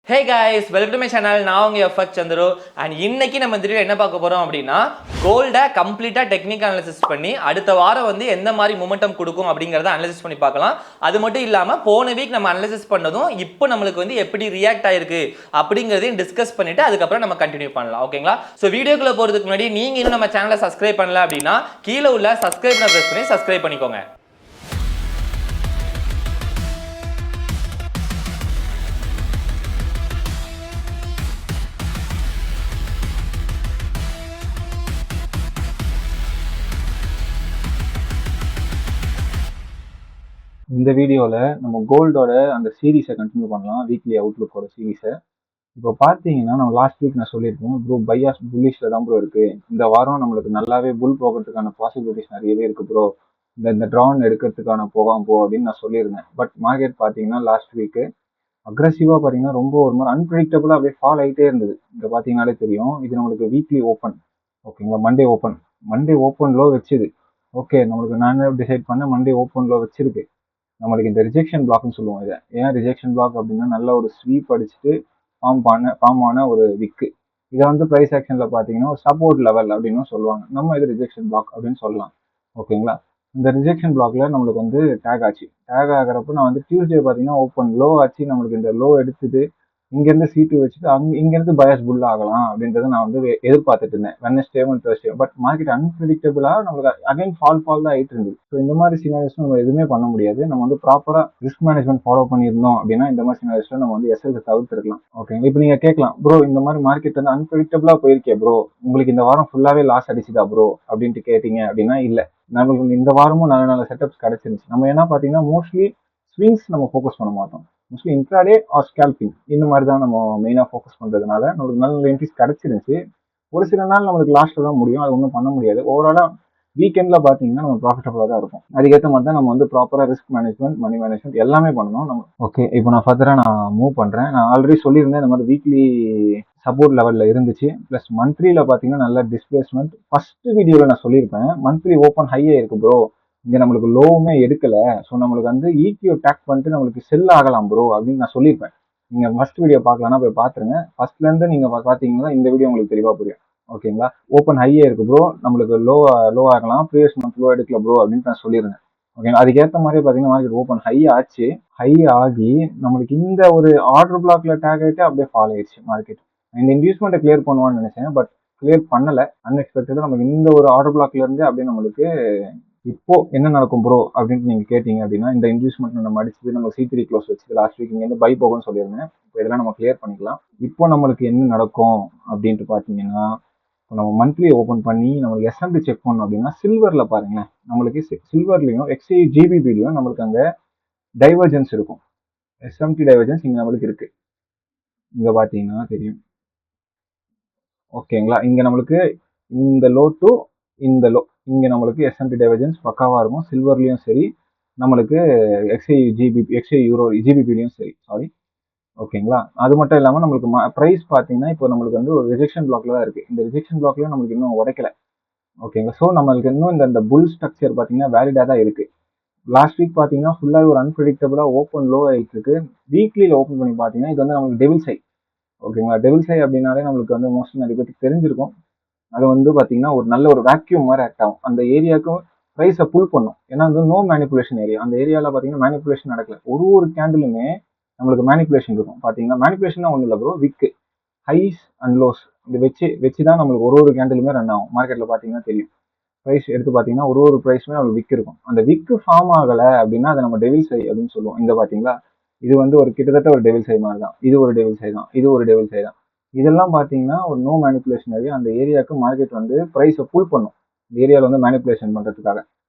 Hey guys, welcome to my channel. நான் உங்கள் FX Chandru. And இன்னைக்கு நம்ம இந்த என்ன பார்க்க போகிறோம் அப்படின்னா, கோல்டை கம்ப்ளீட்டாக டெக்னிக்கல் அனாலிசிஸ் பண்ணி அடுத்த வாரம் எந்த மாதிரி மொமெண்டம் கொடுக்கும் அப்படிங்கிறத அனாலிசிஸ் பண்ணி பார்க்கலாம். அது மட்டும் இல்லாமல் போன வீக் நம்ம அனாலிசிஸ் பண்ணதும் இப்போ நம்மளுக்கு எப்படி ரியாக்ட் ஆயிருக்கு அப்படிங்கிறதையும் டிஸ்கஸ் பண்ணிட்டு அதுக்கப்புறம் நம்ம கண்டினியூ பண்ணலாம். ஓகேங்களா? ஸோ வீடியோக்குள்ளே போகிறதுக்கு முன்னாடி நீங்கள் இன்னும் நம்ம சேனலை சப்ஸ்கிரைப் பண்ணல அப்படின்னா கீழே உள்ள சப்ஸ்கிரைப் ப்ரெஸ் பண்ணி சப்ஸ்கிரைப் பண்ணிக்கோங்க. இந்த வீடியோவில் நம்ம கோல்டோட அந்த சீரீஸை கண்டினியூ பண்ணலாம், வீக்லி அவுட்லுக்கோட சீரீஸை. இப்போ பார்த்தீங்கன்னா நம்ம லாஸ்ட் வீக் நான் சொல்லியிருக்கேன் ப்ரோ, பையாஸ் புல்லிஷில் தான் ப்ரோ இருக்குது. இந்த வாரம் நம்மளுக்கு நல்லாவே புல் போகிறதுக்கான பாசிபிலிட்டிஸ் நிறையவே இருக்குது ப்ரோ, இந்த ட்ரான் எடுக்கிறதுக்கான போகாமல் போ அப்படின்னு நான் சொல்லியிருந்தேன். பட் மார்க்கெட் பார்த்தீங்கன்னா லாஸ்ட் வீக்கு அக்ரெசிவாக பார்த்தீங்கன்னா ரொம்ப ஒரு மாதிரி அன்பிரடிக்டபுளாக அப்படியே ஃபால் ஆகிட்டே இருந்தது. இங்கே பார்த்தீங்கன்னாலே தெரியும், இது நம்மளுக்கு வீக்லி ஓப்பன், ஓகேங்களா, மண்டே ஓப்பன் லோ வச்சுது. ஓகே, நம்மளுக்கு நானே டிசைட் பண்ண மண்டே ஓப்பன் லோ வச்சிருக்கு. நம்மளுக்கு இந்த ரிஜெக்ஷன் பிளாக்னு சொல்லுவோம். இதை ஏன் ரிஜெக்ஷன் பிளாக் அப்படின்னா, நல்ல ஒரு ஸ்வீப் அடிச்சுட்டு ஃபார்ம் ஆன ஒரு விக்கு. இதை ப்ரைஸ் ஆக்ஷனில் பார்த்தீங்கன்னா ஒரு சப்போர்ட் லெவல் அப்படின்னு சொல்லுவாங்க. நம்ம இது ரிஜெக்ஷன் பிளாக் அப்படின்னு சொல்லலாம். ஓகேங்களா? இந்த ரிஜெக்ஷன் பிளாக்ல நம்மளுக்கு டேக் ஆச்சு. டேக் ஆகிறப்ப நான் டியூஸ்டே பார்த்தீங்கன்னா ஓப்பன் லோ ஆச்சு. நம்மளுக்கு இந்த லோ எடுத்துட்டு இங்கேருந்து சீட்டு வச்சுட்டு இங்கேருந்து பயஸ் புல் ஆகலாம் அப்படின்றத நான் எதிர்பார்த்துட்டு இருந்தேன் Wednesday and Thursday. But market அன்பிரடிக்டபிளாக நம்மளுக்கு அகைன் ஃபால் தான் ஆகிட்டு இருந்தது. ஸோ இந்த மாதிரி சினாரியோஸ் நம்ம எதுவுமே பண்ண முடியாது. நம்ம ப்ராப்பராக ரிஸ்க் மேனேஜ்மெண்ட் ஃபாலோ பண்ணியிருந்தோம் அப்படின்னா இந்த மாதிரி சினாரியோஸ்ல நம்ம எஸ்எல்ஸை தவிர்த்துருக்கலாம். ஓகேங்களா? இப்போ நீங்கள் கேட்கலாம், ப்ரோ இந்த மாதிரி மார்க்கெட் அன்பிரடிக்டபிளாக போயிருக்கே ப்ரோ, உங்களுக்கு இந்த வாரம் ஃபுல்லாகவே லாஸ் அடிச்சுதா ப்ரோ அப்படின்ட்டு கேட்டீங்க அப்படின்னா இல்லை, நம்மளுக்கு இந்த வாரமும் நல்ல நல்ல செட்டப்ஸ் கிடைச்சிருந்துச்சு. நம்ம என்ன பார்த்தீங்கன்னா மோஸ்ட்லி ஸ்விங்ஸ் நம்ம ஃபோக்கஸ் பண்ண மாட்டோம். மோஸ்ட்லி இன்ட்ராடே ஆர் ஸ்கேல்பிங் இந்த மாதிரி தான் நம்ம மெயினாக ஃபோக்கஸ் பண்ணுறதுனால நம்மளுக்கு நல்ல என்ட்ரிஸ் கிடைச்சிருந்துச்சு. ஒரு சில நாள் நம்மளுக்கு லாஸ்ட்டில் தான் முடியும், அது ஒன்றும் பண்ண முடியாது. ஓவராலாக வீக்கெண்டில் பார்த்தீங்கன்னா நம்ம ப்ராஃபிட்டபுளாக தான் இருக்கும். அதுக்கேற்ற மாதிரி தான் நம்ம ப்ராப்பராக ரிஸ்க் மேனேஜ்மெண்ட், மணி மேனேஜ்மெண்ட் எல்லாமே பண்ணணும் நம்ம. ஓகே, இப்போ நான் ஃபர்தராக நான் மூவ் பண்ணுறேன். நான் ஆல்ரெடி சொல்லியிருந்தேன் இந்த மாதிரி வீக்லி சப்போர்ட் லெவலில் இருந்துச்சு. ப்ளஸ் மந்த்லியில் பார்த்தீங்கன்னா நல்ல டிஸ்பிளேஸ்மெண்ட். ஃபர்ஸ்ட் வீடியோவில் நான் சொல்லியிருப்பேன் மந்த்லி ஓப்பன் ஹையாக இருக்கு ப்ரோ, இங்கே நம்மளுக்கு லோவுமே எடுக்கல, ஸோ நம்மளுக்கு ஈக்யூ டேக் பண்ணிட்டு நம்மளுக்கு செல் ஆகலாம் ப்ரோ அப்படின்னு நான் சொல்லியிருப்பேன். நீங்கள் ஃபர்ஸ்ட் வீடியோ பார்க்கலாம்னா போய் பார்த்துருங்க. ஃபர்ஸ்ட்லேருந்து நீங்கள் பார்த்தீங்கன்னா இந்த வீடியோ உங்களுக்கு தெளிவாக புரியும். ஓகேங்களா? ஓப்பன் ஹையே இருக்கு ப்ரோ, நம்மளுக்கு லோ ஆகலாம், ப்ரீவியஸ் மந்த் லோ எடுக்கல ப்ரோ அப்படின்னு நான் சொல்லியிருந்தேன். ஓகேங்களா? அதுக்கேற்ற மாதிரி பார்த்தீங்கன்னா மார்க்கெட் ஓப்பன் ஹை ஆச்சு. ஹை ஆகி நம்மளுக்கு இந்த ஒரு ஆர்டர் பிளாக்ல டேக் ஆகிட்டு அப்படியே ஃபால் ஆயிடுச்சு மார்க்கெட். இந்த இன்டியூஸ்மெண்ட்டை கிளியர் பண்ணுவான்னு நினைச்சேன், பட் கிளியர் பண்ணலை. அன்எக்ஸ்பெக்டடாக நமக்கு இந்த ஒரு ஆர்டர் பிளாக்ல இருந்து அப்படியே நம்மளுக்கு இப்போ என்ன நடக்கும் ப்ரோ அப்படின்ட்டு நீங்க கேட்டீங்க அப்படின்னா, இந்த இன்வெஸ்ட்மெண்ட் நம்ம அடிச்சது நம்ம C3 க்ளோஸ் வச்சு லாஸ்ட் வீக் இங்க பை போகும்னு சொல்லியிருந்தேன். இப்போ இதெல்லாம் நம்ம கிளியர் பண்ணிக்கலாம். இப்போ நம்மளுக்கு என்ன நடக்கும் அப்படின்ட்டு பார்த்தீங்கன்னா, இப்போ நம்ம மந்த்லி ஓப்பன் பண்ணி நம்மளுக்கு எஸ்எம்பி செக் பண்ணோம் அப்படின்னா, சில்வர்ல பாருங்களேன், நம்மளுக்கு சில்வர்லையும் XAI GBPலையும் நம்மளுக்கு அங்கே டைவர்ஜென்ஸ் இருக்கும். எஸ்எம்டி டைவர்ஜென்ஸ் இங்க நம்மளுக்கு இருக்கு. இங்க பார்த்தீங்கன்னா தெரியும். ஓகேங்களா? இங்க நம்மளுக்கு இந்த லோ டு இந்த லோ, இங்கே நம்மளுக்கு எஸ்எம்பி டைவர்ஜென்ஸ் பக்காவாக இருக்கும். சில்வர்லேயும் சரி, நம்மளுக்கு XAI யூரோ GBPலையும் சரி, சாரி. ஓகேங்களா? அது மட்டும் இல்லாமல் நம்மளுக்கு ப்ரைஸ் பார்த்தீங்கன்னா இப்போ நம்மளுக்கு ஒரு ரிஜெக்ஷன் பிளாக்ல தான் இருக்குது. இந்த ரிஜெக்ஷன் பிளாக்லையும் நம்மளுக்கு இன்னும் உடைக்கல. ஓகேங்களா? ஸோ நம்மளுக்கு இன்னும் இந்த புல் ஸ்ட்ரக்சர் பார்த்தீங்கன்னா வேலிடாக தான் இருக்குது. லாஸ்ட் வீக் பார்த்தீங்கன்னா ஃபுல்லாக ஒரு அன்பிரடிக்டபுளாக ஓப்பன் லோ ஆகிட்டு இருக்கு. வீக்லியில் ஓப்பன் பண்ணி பார்த்தீங்கன்னா இது நம்மளுக்கு டெவில் சை. ஓகேங்களா? டெவில் சை அப்படின்னாலே நம்மளுக்கு மோஸ்ட்லி நிறைய பேருக்கு தெரிஞ்சிருக்கும். அது பார்த்தீங்கன்னா ஒரு நல்ல ஒரு வேக்யூம் மாதிரி ஆக்ட் ஆகும். அந்த ஏரியாவுக்கும் ப்ரைஸை புல் பண்ணும். ஏன்னா நோ மேனிப்புலேஷன் ஏரியா. அந்த ஏரியாவில் பார்த்தீங்கன்னா மேனிப்புலேஷன் நடக்கல. ஒரு கேண்டிலுமே நம்மளுக்கு மேனிப்புலேஷன் இருக்கும். பார்த்தீங்கன்னா மேனிப்புலேஷன் ஒன்றும் இல்லை ப்ரோ, விக்கு ஹைஸ் அண்ட் லோஸ் இது வச்சு தான் நம்மளுக்கு ஒரு கேண்டிலுமே ரன் ஆகும். மார்க்கெட்டில் பார்த்தீங்கன்னா தெரியும். ப்ரைஸ் எடுத்து பார்த்தீங்கன்னா ஒரு ப்ரைஸுமே நம்மளுக்கு விக் இருக்கும். அந்த விக்கு ஃபார்ம் ஆகலை அப்படின்னா அதை நம்ம டெவில் சை அப்படின்னு சொல்லுவோம். இங்கே பார்த்தீங்களா, இது ஒரு கிட்டத்தட்ட ஒரு டெவில் சை மாதிரி தான். இது ஒரு டெவில் சை தான், இது ஒரு டெவில் சை தான். இதெல்லாம் பார்த்தீங்கன்னா ஒரு நோ மேனிப்புலேஷன் ஏரியா. அந்த ஏரியாவுக்கு மார்க்கெட் ப்ரைஸை புல் பண்ணும், இந்த ஏரியாவில் மேனிப்புலேஷன் பண்ணுறதுக்காக.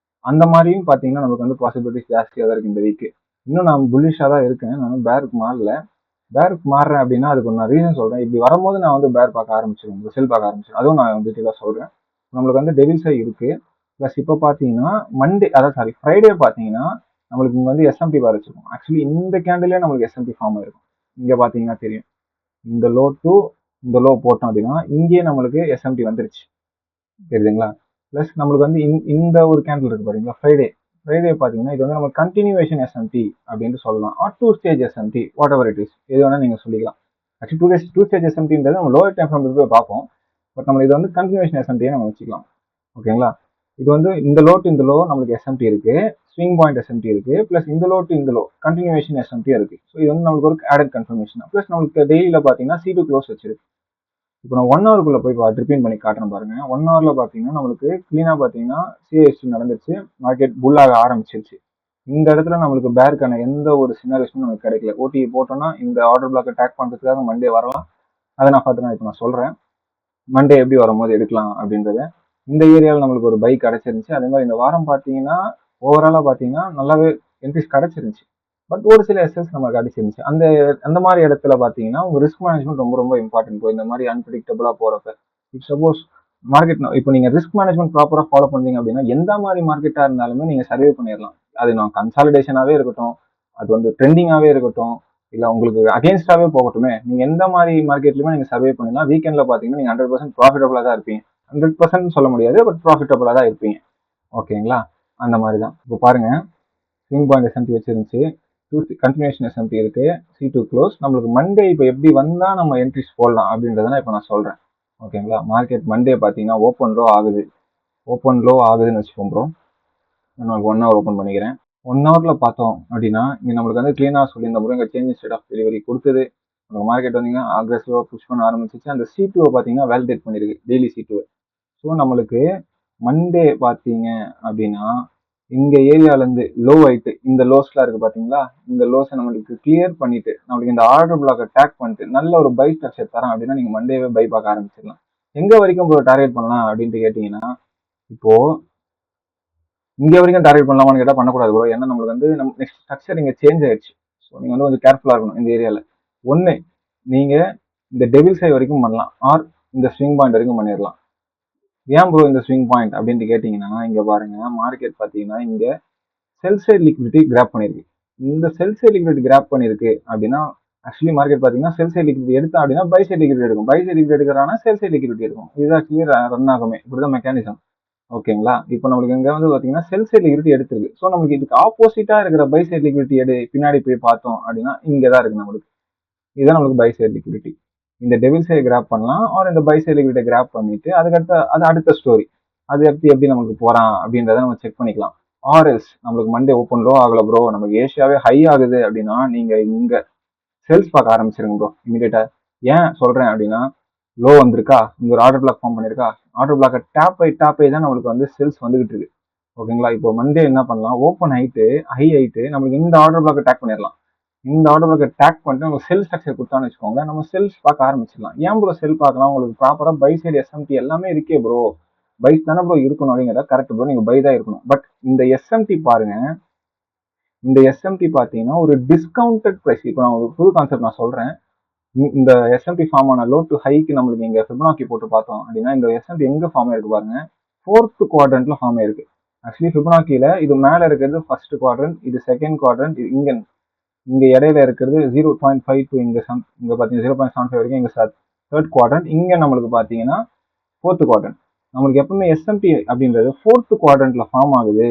அந்த மாதிரியும் பார்த்தீங்கன்னா நமக்கு பாசிபிலிட்டிஸ் ஜாஸ்தியாக தான் இருக்குது இந்த வீக்கு. இன்னும் நான் புல்லிஷாக தான் இருக்கேன். நான் பேருக்கு மாறல. பேருக்கு மாறுறேன் அப்படின்னா அதுக்கு நான் ரீசன் சொல்கிறேன். இப்படி வரும்போது நான் பேர் பார்க்க ஆரம்பிச்சிருவேன், செல் பார்க்க ஆரம்பிச்சிடும். அதுவும் நான் டீட்டெயிலாக சொல்கிறேன். நம்மளுக்கு டெவில் சை இருக்குது. ப்ளஸ் இப்போ பார்த்தீங்கன்னா மண்டே, அதாவது ஃப்ரைடே பார்த்தீங்கன்னா நம்மளுக்கு இங்கே எஸ்எம்பி வர வச்சிருக்கும். ஆக்சுவலி இந்த கேண்டிலே நம்மளுக்கு எஸ்எம்பி ஃபார்ம் ஆயிருக்கும். இங்கே பார்த்தீங்கன்னா தெரியும், இந்த லோ டு இந்த லோ போட்டோம் அப்படின்னா இங்கேயே நம்மளுக்கு எஸ்எம்டி வந்துருச்சு, தெரியுதுங்களா? ப்ளஸ் நம்மளுக்கு இந்த ஒரு கேண்டில் இருக்கு பாருங்களா, ஃப்ரைடே பார்த்தீங்கன்னா இது நம்ம கண்டினியூவேஷன் எஸ்எம்டி அப்படின்னு சொல்லலாம், or 2 stage SMT, whatever it is, எது வேணா நீங்கள் சொல்லிக்கலாம். ஆக்சுவலி டூ ஸ்டேஜ் எஸ்எம்டின்றது நம்ம லோவர் டைம் ஃப்ரேம் போய் பார்ப்போம். பட் நம்ம இது வந்து கண்டினியூஷன் எஸ்எம்டியை நம்ம வச்சுக்கலாம். ஓகேங்களா? இது வந்து இந்த லோ டு இந்த லோ நம்மளுக்கு எஸ்எம்டி இருக்கு, ஸ்விங் பாயிண்ட் எஸ்எம்டி இருக்கு, பிளஸ் இந்த லோ டு இந்த லோ கண்டினியூஷன் எஸ்எம்டி இருக்கு. ஸோ இது வந்து நம்மளுக்கு ஒரு ஆடட் கன்ஃபர்மேஷன். பிளஸ் நம்மளுக்கு டெய்லியில் பார்த்தீங்கன்னா C2 க்ளோஸ் வச்சிருக்கு. இப்போ நான் 1 ஹவருக்குள்ள போய் ரிப்பீட் பண்ணி காட்டுறேன் பாருங்க. 1 ஹவர்ல பார்த்தீங்கன்னா நம்மளுக்கு கிளீனா பார்த்தீங்கன்னா சிஎஸ்டி நடந்துச்சு, மார்க்கெட் புல்லாக ஆரம்பிச்சிருச்சு. இந்த இடத்துல நம்மளுக்கு பேருக்கான எந்த ஒரு சினாரியோஸும் நமக்கு கிடைக்கல. ஓடிஇ போட்டோம்னா இந்த ஆர்டர் பிளாக் டேக் பண்ணுறதுக்காக மண்டே வரலாம். அதை நான் பார்த்து இப்போ நான் சொல்றேன் மண்டே எப்படி வரும்போது எடுக்கலாம் அப்படின்றத. இந்த ஏரியாவில் நம்மளுக்கு ஒரு பைக் கிடைச்சிருந்துச்சு. அதே மாதிரி இந்த வாரம் பார்த்தீங்கன்னா ஓவராலாக பார்த்தீங்கன்னா நல்லாவே என்ட்ரிஸ் கிடைச்சிருந்துச்சு. பட் ஒரு சில எஸ்எஸ் நமக்கு அடிச்சிருந்துச்சு. அந்த அந்த மாதிரி இடத்துல பார்த்தீங்கன்னா உங்க ரிஸ்க் மேனேஜ்மெண்ட் ரொம்ப ரொம்ப இம்பார்ட்டன்ட். இப்போ இந்த மாதிரி அன்பிரிடிக்டபிளா போறப்ப இப் சப்போஸ் மார்க்கெட் இப்போ நீங்க ரிஸ்க் மேனேஜ்மெண்ட் ப்ராப்பரா ஃபாலோ பண்ணீங்க அப்படின்னா எந்த மாதிரி மார்க்கெட்டா இருந்தாலுமே நீங்க சர்வே பண்ணிடலாம். அது நான் கன்சாலிடேஷனாவே இருக்கட்டும், அது வந்து ட்ரெண்டிங்காவே இருக்கட்டும், இல்ல உங்களுக்கு அகேன்ஸ்டாவே போகட்டுமே, நீங்க எந்த மாதிரி மார்க்கெட்லயுமே நீங்க சர்வே பண்ணலாம். வீக்கெண்ட்ல பாத்தீங்கன்னா நீங்க 100% ப்ராஃபிட்டபிளா தான் இருப்பீங்க. 100% சொல்ல முடியாது, பட் ப்ராஃபிட்டபிளா தான் இருப்பீங்க. ஓகேங்களா? அந்த மாதிரி தான். இப்போ பாருங்க, ஸ்விங் பாயிண்ட் எஸ்எம்பி வச்சிருந்துச்சு, கண்டினியூஷன் எஸ்எம்பி இருக்கு, C2 க்ளோஸ். நம்மளுக்கு மண்டே இப்போ எப்படி வந்தா நம்ம என்ட்ரிஸ் போடலாம் அப்படின்றத இப்போ நான் சொல்றேன். ஓகேங்களா? மார்க்கெட் மண்டே பாத்தீங்கன்னா ஓப்பன் லோ ஆகுது, ஓப்பன் லோ ஆகுதுன்னு வச்சுக்கோங்க ப்ரோ. நான் 1 ஹவர் ஓப்பன் பண்ணிக்கிறேன். 1 ஹவர்ல பார்த்தோம் அப்படின்னா இங்க நம்மளுக்கு வந்து கிளீனா சொல்லியிருந்த போது இங்க சேஞ்ச் ஸ்டேட் ஆஃப் டெலிவரி கொடுத்தது. நம்ம மார்க்கெட் வந்தீங்கன்னா அக்ரெசிவா புஷ் பண்ண ஆரம்பிச்சிச்சு. அந்த C2 பார்த்தீங்கன்னா வேலிடேட் பண்ணிருக்கு, டெய்லி C2. ஸோ நம்மளுக்கு மண்டே பார்த்தீங்க அப்படின்னா இந்த ஏரியால இருந்து லோ ஆயிட்டு இந்த லோஸ்லாம் இருக்கு பாத்தீங்களா, இந்த லோஸை நம்மளுக்கு கிளியர் பண்ணிட்டு நம்மளுக்கு இந்த ஆர்டர் பிளாக் டேக் பண்ணிட்டு நல்ல ஒரு பை ஸ்ட்ரக்சர் தரோம் அப்படின்னா நீங்க மண்டேவே பை பார்க்க ஆரம்பிச்சிடலாம். எங்க வரைக்கும் ப்ரோ டார்கெட் பண்ணலாம் அப்படின்ட்டு கேட்டீங்கன்னா, இப்போ இங்க வரைக்கும் டார்கெட் பண்ணலாமான்னு கேட்டா பண்ணக்கூடாது ப்ரோ. ஏன்னா நம்மளுக்கு வந்து நம்ம நெக்ஸ்ட் ஸ்ட்ரக்சர் இங்க சேஞ்ச் ஆயிடுச்சு. ஸோ நீங்க வந்து கொஞ்சம் கேர்ஃபுல்லா இருக்கணும் இந்த ஏரியால. ஒண்ணு நீங்க இந்த டெவில் சை வரைக்கும் பண்ணலாம், ஆர் இந்த ஸ்விங் பாயிண்ட் வரைக்கும் பண்ணிடலாம். ஏன் ப்ரோ இந்த ஸ்விங் பாயிண்ட் அப்படின்ட்டு கேட்டீங்கன்னா, இங்க பாருங்க மார்க்கெட் பாத்தீங்கன்னா இங்க செல் சைட் லிக்விடிட்டி கிராப் பண்ணிருக்கு. இந்த செல் சைட் லிக்விடிட்டி கிராப் பண்ணிருக்கு அப்படின்னா ஆக்சுவலி மார்க்கெட் பாத்தீங்கன்னா செல் சைட் லிக்விடிட்டி எடுத்தா அப்படின்னா பை சைட் லிக்விடிட்டி எடுக்கும், பை சைட் லிக்விடிட்டி எடுக்கிறானா செல் சைட் லிக்விடிட்டி இருக்கும். இது ஆக்சுவலி ரன் ஆகுமே, இப்படிதான் மெக்கானிசம். ஓகேங்களா? இப்போ நம்மளுக்கு இங்க வந்து பாத்தீங்கன்னா செல் சைட் லிக்விடிட்டி எடுத்திருக்கு. ஸோ நமக்கு இதுக்கு ஆப்போசிட்டா இருக்கிற பை சைட் லிக்விடிட்டி பின்னாடி போய் பார்த்தோம் அப்படின்னா இங்கதான் இருக்கு நம்மளுக்கு. இதுதான் நம்மளுக்கு பை சைட் லிக்விடிட்டி. இந்த டெவில் சைட் கிராப் பண்ணலாம், ஆர் இந்த பை சைட் லிக்விடிட்டி கிராப் பண்ணிட்டு அதுக்கடுத்து அது அடுத்த ஸ்டோரி. அது எப்படி நமக்கு போறான் அப்படின்றத நம்ம செக் பண்ணிக்கலாம். ஆர்எஸ் நம்மளுக்கு மண்டே ஓப்பன் லோ ஆகல ப்ரோ, நமக்கு ஏஷியாவே ஹை ஆகுது அப்படின்னா நீங்க இங்க செல்ஸ் பார்க்க ஆரம்பிச்சிருங்க ப்ரோ இமீடியட்டா. ஏன் சொல்றேன் அப்படின்னா, லோ வந்திருக்கா, இங்க ஒரு ஆர்டர் பிளாக் ஃபார்ம் பண்ணிருக்கா, ஆர்டர் பிளாக் டாப் ஆகி தான் நம்மளுக்கு வந்து செல்ஸ் வந்துகிட்டு இருக்கு. ஓகேங்களா? இப்போ மண்டே என்ன பண்ணலாம், ஓப்பன் ஆயிட்டு ஹை ஆயிட்டு நம்மளுக்கு இந்த ஆர்டர் பிளாக் டேக் பண்ணிடலாம். இந்த ஆர்டர் பிளாக் டேக் பண்ணிட்டு நம்ம செல் ஸ்ட்ரக்சர் கொடுத்தான்னு வச்சுக்கோங்க, நம்ம செல்ஸ் பார்க்க ஆரம்பிச்சிடலாம். ஏன் ப்ரோ செல் பார்க்கலாம், உங்களுக்கு ப்ராப்பரா பை சைடு எஸ்எம்டி எல்லாமே இருக்கே ப்ரோ, பைஸ் தானே ப்ரோ இருக்கணும் அப்படிங்கிறத கரெக்ட் ப்ரோ, நீங்க பை தான் இருக்கணும். பட் இந்த எஸ்எம்டி பாருங்க, இந்த எஸ்எம்டி பாத்தீங்கன்னா ஒரு டிஸ்கவுண்டட் பிரைஸ். இப்போ நான் ஒரு புது கான்செப்ட் நான் சொல்றேன். இந்த எஸ்எம்டி ஃபார்ம் ஆன லோ டு ஹைக்கு நம்மளுக்கு இங்க ஃபிபனாக்கி போட்டு பார்த்தோம் அப்படின்னா இந்த எஸ்எம்டி எங்க ஃபார்ம் ஆயிருக்கு பாருங்க, 4th குவாட்ரண்ட்ல ஃபார்ம் ஆயிருக்கு. ஆக்சுவலி ஃபிபனாக்கில இது மேல இருக்கிறது ஃபர்ஸ்ட் குவாட்ரண்ட், இது செகண்ட் குவாட்ரண்ட், இங்க இடையில இருக்கிறது 0.5 டு இங்க பாத்தீங்கன்னா 0.75 வரைக்கும் இங்க தேர்ட் குவாட்ரண்ட், இங்க நம்மளுக்கு பாத்தீங்கன்னா 4th குவாட்ரண்ட். நம்மளுக்கு எப்பவுமே எஸ்எம்டி அப்படின்றது 4th குவாட்ரண்ட்ல ஃபார்ம் ஆகுது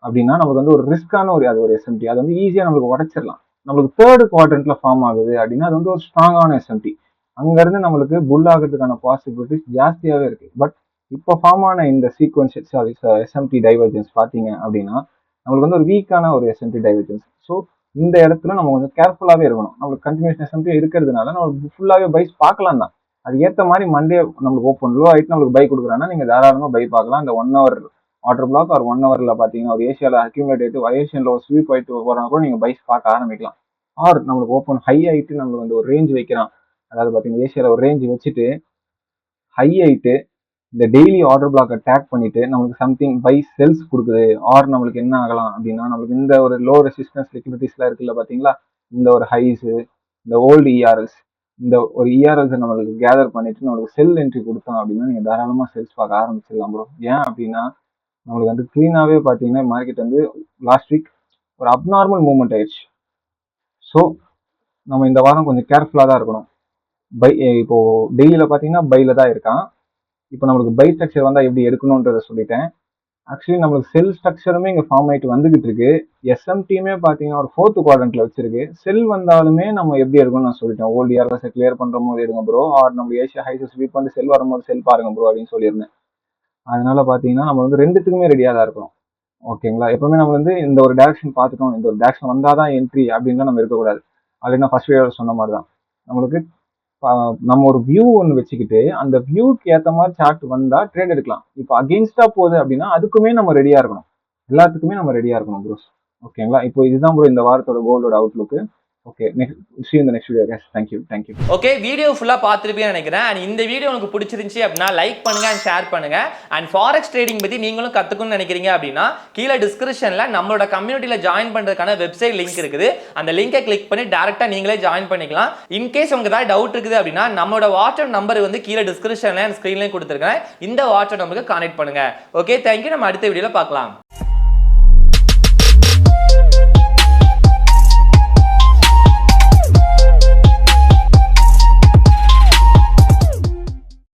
அப்படின்னா நமக்கு வந்து ஒரு ரிஸ்கான அது ஒரு எஸ்எம்டி, அது வந்து ஈஸியா நம்மளுக்கு உடைச்சிடலாம். நம்மளுக்கு 3rd குவாட்ரண்ட்ல ஃபார்ம் ஆகுது அப்படின்னா அது வந்து ஒரு ஸ்ட்ராங்கான எஸ்எம்டி, அங்க இருந்து நம்மளுக்கு புல் ஆகிறதுக்கான பாசிபிலிட்டிஸ் ஜாஸ்தியாவே இருக்கு. பட் இப்போ ஃபார்ம் ஆன இந்த சீக்வன்ஸ் எஸ்எம்டி டைவர்ஜென்ஸ் பாத்தீங்க அப்படின்னா நம்மளுக்கு வந்து ஒரு வீக்கான ஒரு எஸ்எம்டி டைவர்ஜென்ஸ். ஸோ இந்த இடத்துல நம்ம கொஞ்சம் கேர்ஃபுல்லாவே இருக்கணும். நம்மளுக்கு கண்டினியூஷன் எஸ்எம்டி இருக்கிறதுனால நம்ம ஃபுல்லாவே பைஸ் பார்க்கலாம் தான். அது ஏற்ற மாதிரி மண்டே நம்மளுக்கு ஓப்பன் லோ ஆயிட்டு நம்மளுக்கு பை கொடுக்குறாங்கன்னா நீங்க தாராளமா பை பார்க்கலாம். இந்த 1 ஹவர் ஆர்டர் பிளாக் ஒரு 1 ஹவர்ல பாத்தீங்கன்னா ஒரு ஏசியால அக்யூமுலேட் ஆயிட்டு ஏசியன்ல ஒரு ஸ்வீப் ஆயிட்டு போறா கூட நீங்க பைஸ் பார்க்க ஆரம்பிக்கலாம். ஆர் நம்மளுக்கு ஓப்பன் ஹை ஆயிட்டு நம்மளுக்கு வந்து ஒரு ரேஞ்ச் வைக்கிறான், அதாவது பாத்தீங்கன்னா ஏசியால ஒரு ரேஞ்ச் வச்சுட்டு ஹை ஆயிட்டு இந்த டெய்லி ஆர்டர் பிளாக்கை டேக் பண்ணிட்டு நம்மளுக்கு சம்திங் பை செல்ஸ் கொடுக்குது. ஆர் நம்மளுக்கு என்ன ஆகலாம் அப்படின்னா நம்மளுக்கு இந்த ஒரு லோ ரெசிஸ்டன்ஸ் லிக்விடிட்டிஸ்லாம் இருக்குல்ல பாத்தீங்களா, இந்த ஒரு ஹைஸ், இந்த ஓல்டு இஆர்எஸ், இந்த ஒரு இஆர்எஸ் நம்மளுக்கு கேதர் பண்ணிட்டு நம்மளுக்கு செல் என்ட்ரி கொடுத்தோம் அப்படின்னா நீங்க தாராளமா செல்ஸ் பார்க்க ஆரம்பிச்சிடலாம் ப்ரோ. ஏன் அப்படின்னா நம்மளுக்கு வந்து கிளீனாவே பாத்தீங்கன்னா மார்க்கெட் வந்து லாஸ்ட் வீக் ஒரு அப்நார்மல் மூவ்மெண்ட் ஆயிடுச்சு. ஸோ நம்ம இந்த வாரம் கொஞ்சம் கேர்ஃபுல்லா தான் இருக்கணும். பை இப்போ டெய்லியில பாத்தீங்கன்னா பைல தான் இருக்கான். இப்போ நம்மளுக்கு பை ஸ்ட்ரக்சர் வந்தா எப்படி எடுக்கணும்ன்றத சொல்லிட்டேன். ஆக்சுவலி நம்மளுக்கு செல் ஸ்ட்ரக்சருமே இங்கே ஃபார்ம் ஆகிட்டு வந்துகிட்டு இருக்கு. எஸ்எம்டியுமே பார்த்தீங்கன்னா ஒரு 4th குவாட்ரண்ட்ல வச்சிருக்கு. செல் வந்தாலுமே நம்ம எப்படி இருக்கும்னு நான் சொல்லிட்டேன். ஓல்டு இயர்ஸை கிளியர் பண்ற போது எடுங்க ப்ரோ, ஆர் நம்ம ஏஷியா ஹைஸ் ஸ்வீப் பண்ணி செல் வரும்போது செல் பாருங்க ப்ரோ அப்படின்னு சொல்லியிருந்தேன். அதனால பார்த்தீங்கன்னா நம்ம வந்து ரெண்டுத்துக்குமே ரெடியாக தான் இருக்கணும். ஓகேங்களா? எப்பவுமே நம்ம வந்து இந்த ஒரு டேரக்ஷன் பார்த்துட்டோம், இந்த ஒரு டேரக்ஷன் வந்தாதான் என்ட்ரி அப்படின்லாம் நம்ம இருக்கக்கூடாது. அது நான் ஃபர்ஸ்ட் வீடியோவில் சொன்ன மாதிரி தான். நம்மளுக்கு நம்ம ஒரு வியூ ஒன்று வச்சுக்கிட்டு அந்த வியூக்கு ஏற்ற மாதிரி சார்ட் வந்தா ட்ரேட் எடுக்கலாம். இப்போ அகெயின்ஸ்டா போகுது அப்படின்னா அதுக்குமே நம்ம ரெடியா இருக்கணும். எல்லாத்துக்குமே நம்ம ரெடியா இருக்கணும் ப்ரோஸ். ஓகேங்களா? இப்போ இதுதான் ப்ரோ இந்த வாரத்தோட கோல்டோட outlook. Okay, next video guys. Thank you. Okay, video ஃபுல்லா பார்த்துருப்பீங்கன்னு நினைக்கிறேன். அண்ட் இந்த வீடியோ உங்களுக்கு பிடிச்சிருந்துச்சு அப்படின்னா லைக் பண்ணுங்க அண்ட் ஷேர் பண்ணுங்க. அண்ட் ஃபாரெக்ஸ் ட்ரேடிங் பத்தி நீங்களும் கத்துக்கணும்னு நினைக்கிறீங்க அப்படின்னா கீழே டிஸ்கிரிப்ஷன்ல நம்மளோட கம்யூனிட்டியில ஜாயின் பண்றதுக்கான வெப்சைட் லிங்க் இருக்குது. அந்த லிங்கை கிளிக் பண்ணி டைரக்டா நீங்களே ஜாயின் பண்ணிக்கலாம். இன்கேஸ் உங்களுக்கு ஏதாவது டவுட் இருக்குது அப்படின்னா நம்மளோட வாட்ஸ்அப் நம்பர் வந்து கீழே டிஸ்கிரிப்ஷன்ல ஸ்கிரீன்லயும் கொடுத்துருக்கேன். இந்த வாட்ஸ்அப் நம்பருக்கு கான்டெக்ட் பண்ணுங்க. Okay, thank you. நம்ம அடுத்த வீடியோல பார்க்கலாம்.